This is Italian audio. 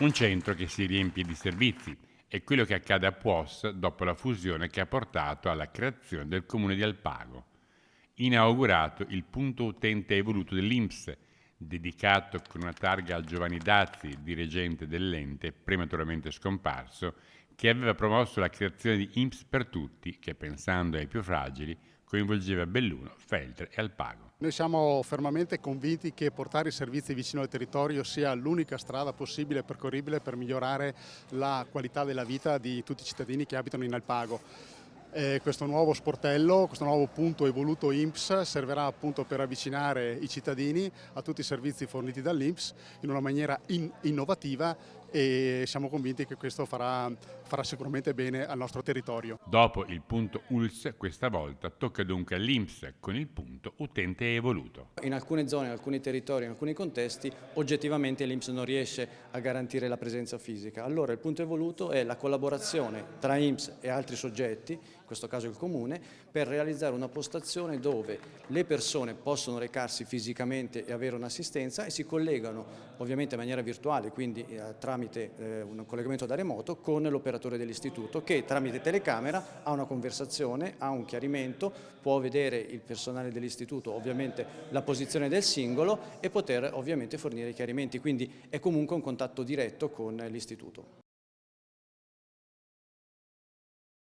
Un centro che si riempie di servizi. È quello che accade a Puos dopo la fusione che ha portato alla creazione del comune di Alpago. Inaugurato il punto utente evoluto dell'INPS, dedicato con una targa a Giovanni Dazzi, dirigente dell'ente prematuramente scomparso, che aveva promosso la creazione di INPS per tutti, che pensando ai più fragili coinvolgeva Belluno, Feltre e Alpago. Noi siamo fermamente convinti che portare i servizi vicino al territorio sia l'unica strada possibile e percorribile per migliorare la qualità della vita di tutti i cittadini che abitano in Alpago. Questo nuovo sportello, questo nuovo punto evoluto INPS servirà appunto per avvicinare i cittadini a tutti i servizi forniti dall'INPS in una maniera innovativa e siamo convinti che questo farà sicuramente bene al nostro territorio. Dopo il punto ULS, questa volta tocca dunque all'INPS con il punto utente evoluto. In alcune zone, in alcuni territori, in alcuni contesti, oggettivamente l'INPS non riesce a garantire la presenza fisica. Allora il punto evoluto è la collaborazione tra INPS e altri soggetti, in questo caso il Comune, per realizzare una postazione dove le persone possono recarsi fisicamente e avere un'assistenza e si collegano ovviamente in maniera virtuale, quindi tramite un collegamento da remoto con l'operatore dell'istituto che tramite telecamera ha una conversazione, ha un chiarimento, può vedere il personale dell'istituto ovviamente la posizione del singolo e poter ovviamente fornire i chiarimenti, quindi è comunque un contatto diretto con l'istituto.